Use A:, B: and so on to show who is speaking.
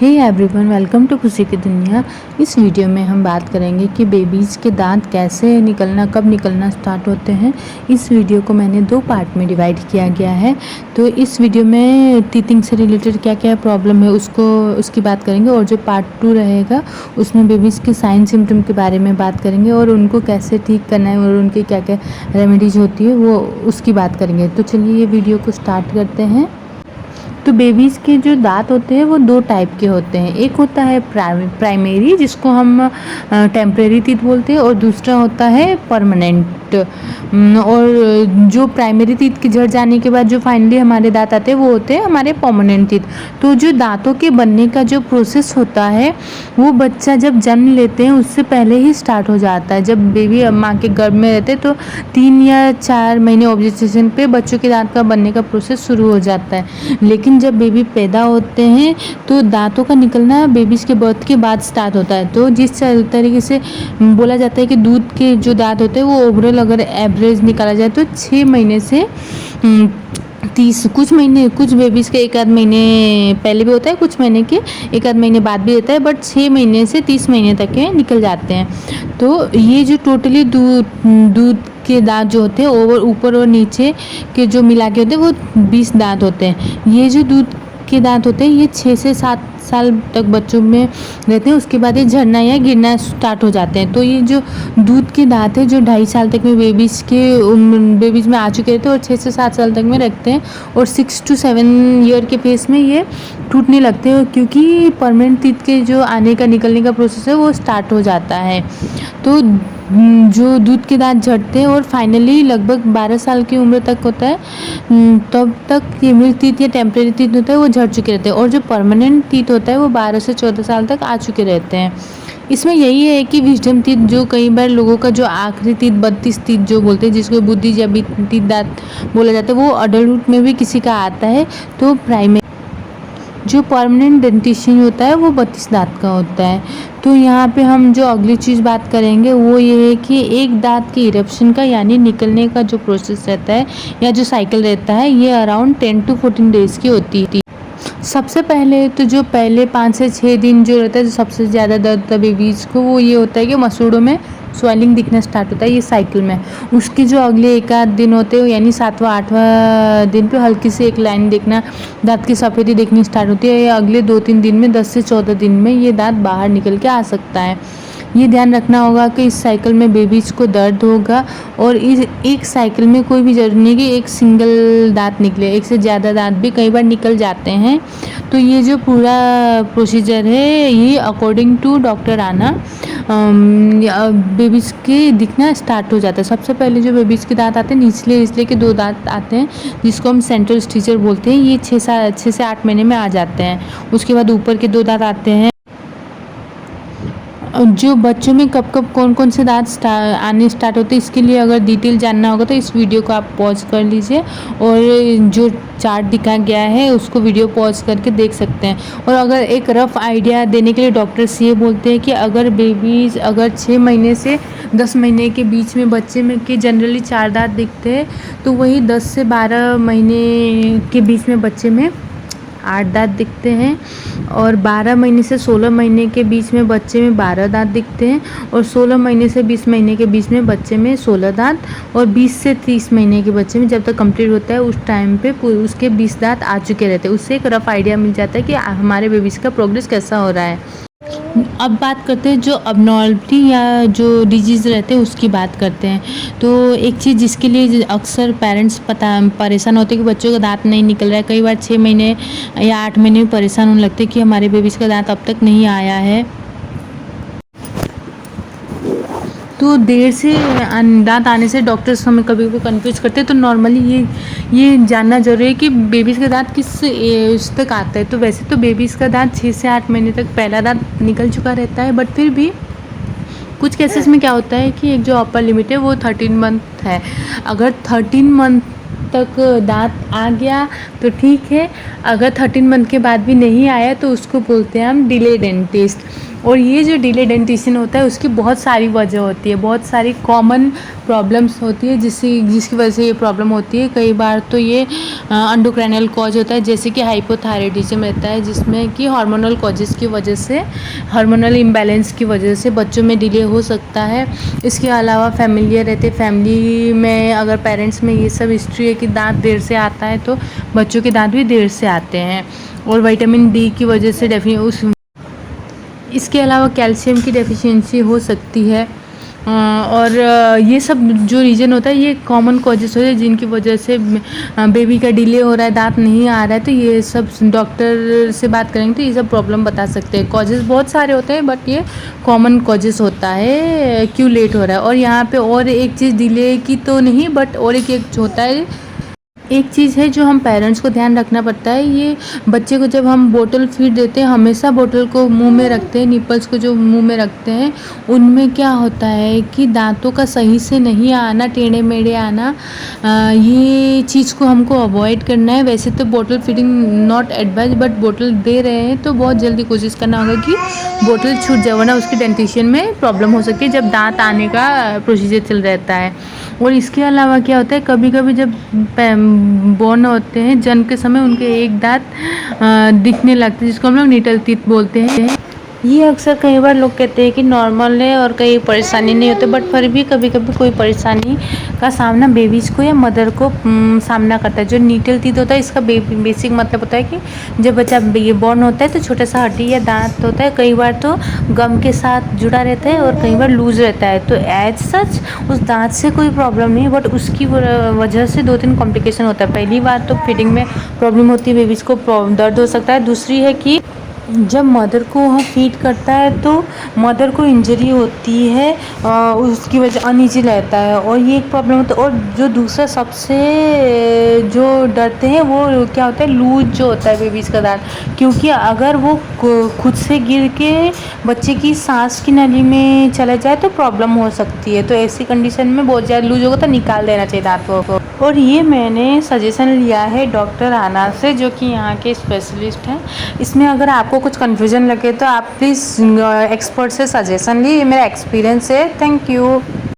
A: Hey everyone, welcome to खुशी की दुनिया। इस वीडियो में हम बात करेंगे कि बेबीज़ के दांत कैसे निकलना, कब निकलना स्टार्ट होते हैं। इस वीडियो को मैंने 2 पार्ट में डिवाइड किया गया है। तो इस वीडियो में टीथिंग से रिलेटेड क्या क्या प्रॉब्लम है उसकी बात करेंगे, और जो पार्ट 2 रहेगा उसमें बेबीज़ के साइन सिम्टम के बारे में बात करेंगे और उनको कैसे ठीक करना है और उनकी क्या क्या रेमेडीज़ होती है वो उसकी बात करेंगे। तो चलिए ये वीडियो को स्टार्ट करते हैं। तो बेबीज़ के जो दांत होते हैं वो 2 टाइप के होते हैं। एक होता है प्राइमरी, जिसको हम टेम्परेरी टीथ बोलते हैं, और दूसरा होता है परमानेंट। और जो प्राइमरी टीथ के झड़ जाने के बाद जो फाइनली हमारे दांत आते हैं वो होते हैं हमारे परमानेंट टीथ। तो जो दांतों के बनने का जो प्रोसेस होता है वो बच्चा जब जन्म लेते हैं उससे पहले ही स्टार्ट हो जाता है। जब बेबी माँ के गर्भ में रहते हैं तो 3 या 4 महीने ऑब्जेक्शन पे बच्चों के दांत का बनने का प्रोसेस शुरू हो जाता है। लेकिन जब बेबी पैदा होते हैं तो दांतों का निकलना बेबीज़ के बर्थ के बाद स्टार्ट होता है। तो जिस तरीके से बोला जाता है कि दूध के जो दांत होते हैं वो ओवरऑल अगर एवरेज निकाला जाए तो 6 महीने से 30, कुछ बेबीज़ के 1 आध महीने पहले भी होता है, कुछ महीने के 1 आध महीने बाद भी रहता है, बट 6 महीने से 30 महीने तक के निकल जाते हैं। तो ये जो टोटली दूध के दांत जो होते हैं ऊपर और नीचे के जो मिला के होते हैं वो 20 दांत होते हैं। ये जो दूध के दांत होते हैं ये 6 से 7 साल तक बच्चों में रहते हैं। उसके बाद ये झड़ना या गिरना स्टार्ट हो जाते हैं। तो ये जो दूध के दांत है जो 2.5 साल तक में बेबीज़ में आ चुके रहते हैं और 6 से 7 साल तक में रखते हैं, और 6 to 7 ईयर के फेस में ये टूटने लगते हैं क्योंकि परमानेंट टीथ के जो आने का निकलने का प्रोसेस है वो स्टार्ट हो जाता है। तो जो दूध के दांत झड़ते हैं और फाइनली लगभग 12 साल की उम्र तक होता है, तब तक ये मिल्क टीथ या टेम्परेरी टीथ होता है वो झड़ चुके रहते हैं, और जो परमानेंट टीथ होता है वो 12 से 14 साल तक आ चुके रहते हैं। इसमें यही है कि विजडम टीथ जो कई बार लोगों का जो आखिरी टीथ 32 टीथ जो बोलते हैं, जिसको बुद्धि या टीथ दांत बोला जाता है, वो अडल्टहुड में भी किसी का आता है। तो प्राइमरी जो परमानेंट डेंटिशन होता है वो 32 दांत का होता है। तो यहाँ पे हम जो अगली चीज़ बात करेंगे वो ये है कि एक दांत के इरप्शन का यानी निकलने का जो प्रोसेस रहता है या जो साइकिल रहता है ये अराउंड 10 to 14 डेज़ की होती है। सबसे पहले तो जो पहले 5 से 6 दिन जो रहता है, जो सबसे ज़्यादा दर्द होता है बेबीज़ को, वो ये होता है कि मसूड़ों में स्वेलिंग दिखना स्टार्ट होता है ये साइकिल में। उसके जो अगले 1 आध दिन होते हैं यानी 7वां 8वां दिन पे हल्की सी एक लाइन देखना, दांत की सफ़ेदी देखनी स्टार्ट होती है। या अगले 2-3 दिन में 10 से 14 दिन में ये दांत बाहर निकल के आ सकता है। ये ध्यान रखना होगा कि इस साइकिल में बेबीज़ को दर्द होगा, और इस एक साइकिल में कोई भी जरूरी नहीं कि एक सिंगल दांत निकले, एक से ज़्यादा दांत भी कई बार निकल जाते हैं। तो ये जो पूरा प्रोसीजर है ये अकॉर्डिंग टू डॉक्टर आना बेबीज़ के दिखना स्टार्ट हो जाता है। सबसे पहले जो बेबीज़ के दांत आते हैं निचले के 2 दांत आते हैं जिसको हम सेंट्रल स्टीचर बोलते हैं, ये 6 से 8 महीने में आ जाते हैं। उसके बाद ऊपर के 2 दांत आते हैं। जो बच्चों में कब कौन से दांत आने स्टार्ट होते हैं इसके लिए अगर डिटेल जानना होगा तो इस वीडियो को आप पॉज कर लीजिए, और जो चार्ट दिखाया गया है उसको वीडियो पॉज करके देख सकते हैं। और अगर एक रफ़ आइडिया देने के लिए डॉक्टर्स ये बोलते हैं कि अगर बेबीज़ 6 महीने से 10 महीने के बीच में बच्चे में के जनरली 4 दांत दिखते हैं, तो वही 10 से 12 महीने के बीच में बच्चे में 8 दांत दिखते हैं, और 12 महीने से 16 महीने के बीच में बच्चे में 12 दांत दिखते हैं, और 16 महीने से 20 महीने के बीच में बच्चे में 16 दांत, और 20 से 30 महीने के बच्चे में जब तक कंप्लीट होता है उस टाइम पे उसके 20 दांत आ चुके रहते हैं। उससे एक रफ़ आइडिया मिल जाता है कि हमारे बेबीज़ का प्रोग्रेस कैसा हो रहा है। अब बात करते हैं जो अबनॉर्मलिटी या जो डिजीज़ रहते हैं उसकी बात करते हैं। तो एक चीज़ जिसके लिए अक्सर पेरेंट्स परेशान होते हैं कि बच्चों का दांत नहीं निकल रहा है, कई बार 6 महीने या 8 महीने में परेशान होने लगते हैं कि हमारे बेबीज़ का दांत अब तक नहीं आया है। तो देर से दांत आने से डॉक्टर्स हमें कभी कभी कंफ्यूज करते हैं। तो नॉर्मली ये जानना जरूरी है कि बेबीज़ का दांत किस एज तक आता है। तो वैसे तो बेबीज़ का दांत 6 से 8 महीने तक पहला दांत निकल चुका रहता है, बट फिर भी कुछ केसेस में क्या होता है कि एक जो अपर लिमिट है वो 13 मंथ है। अगर 13 मंथ तक दांत आ गया तो ठीक है, अगर 13 मंथ के बाद भी नहीं आया तो उसको बोलते हैं हम डिले डेंटिस्ट। और ये जो डिले डेंटिशन होता है उसकी बहुत सारी वजह होती है, बहुत सारी कॉमन प्रॉब्लम्स होती है जिसकी वजह से ये प्रॉब्लम होती है। कई बार तो ये एंडोक्राइनल कॉज होता है, जैसे कि हाइपोथायराइडिज्म रहता है, जिसमें कि हार्मोनल कॉजेज़ की वजह से, हार्मोनल इम्बैलेंस की वजह से बच्चों में डिले हो सकता है। इसके अलावा फैमिलियर रहते, फैमिली में अगर पेरेंट्स में ये सब हिस्ट्री है कि दांत देर से आता है तो बच्चों के दांत भी देर से आते हैं। और विटामिन डी की वजह से इसके अलावा कैल्शियम की डेफिशिएंसी हो सकती है। और ये सब जो रीज़न होता है ये कॉमन कॉजेस होते हैं जिनकी वजह से बेबी का डिले हो रहा है, दांत नहीं आ रहा है। तो ये सब डॉक्टर से बात करेंगे तो ये सब प्रॉब्लम बता सकते हैं। कॉजेस बहुत सारे होते हैं बट ये कॉमन कॉजेस होता है क्यों लेट हो रहा है। और यहाँ पे और एक चीज़ डिले की तो नहीं, बट और एक होता है, एक चीज़ है जो हम पेरेंट्स को ध्यान रखना पड़ता है। ये बच्चे को जब हम बोतल फीड देते हैं, हमेशा बोतल को मुंह में रखते हैं, निपल्स को जो मुंह में रखते हैं उनमें क्या होता है कि दांतों का सही से नहीं आना, टेढ़े मेढ़े आना, ये चीज़ को हमको अवॉइड करना है। वैसे तो बोतल फीडिंग नॉट एडवाइज, बट बोतल दे रहे हैं तो बहुत जल्दी कोशिश करना होगा कि बोतल छूट जाए, वरना उसके डेंटिशन में प्रॉब्लम हो सकती है जब दांत आने का प्रोसीजर चल रहता है। और इसके अलावा क्या होता है, कभी कभी जब बॉर्न होते हैं, जन्म के समय उनके एक दांत दिखने लगते हैं, जिसको हम लोग निटल टीथ बोलते हैं। ये अक्सर कई बार लोग कहते हैं कि नॉर्मल है और कहीं परेशानी नहीं होती, बट फिर भी कभी कभी कोई परेशानी का सामना बेबीज़ को या मदर को सामना करता है। जो नीटल टीथ होता है इसका बेसिक मतलब होता है कि जब बच्चा ये बॉर्न होता है तो छोटा सा हड्डी या दांत होता है, कई बार तो गम के साथ जुड़ा रहता है और कई बार लूज रहता है। तो एज सच उस दांत से कोई प्रॉब्लम नहीं है, बट उसकी वजह से 2-3 कॉम्प्लिकेशन होता है। पहली बार तो फीडिंग में प्रॉब्लम होती है, बेबीज़ को दर्द हो सकता है। दूसरी है कि जब मदर को वह फीड करता है तो मदर को इंजरी होती है, उसकी वजह अनईजी रहता है और ये एक प्रॉब्लम होता है। और जो दूसरा सबसे जो डरते हैं वो क्या होता है, लूज जो होता है बेबीज़ का दांत, क्योंकि अगर वो खुद से गिर के बच्चे की सांस की नली में चला जाए तो प्रॉब्लम हो सकती है। तो ऐसी कंडीशन में बहुत ज़्यादा लूज होगा तो निकाल देना चाहिए दांतों को। और ये मैंने सजेशन लिया है डॉक्टर आना से, जो कि यहाँ के स्पेशलिस्ट हैं। इसमें अगर आपको कुछ कन्फ्यूजन लगे तो आप प्लीज़ एक्सपर्ट से सजेशन ली, ये मेरा एक्सपीरियंस है। Thank you.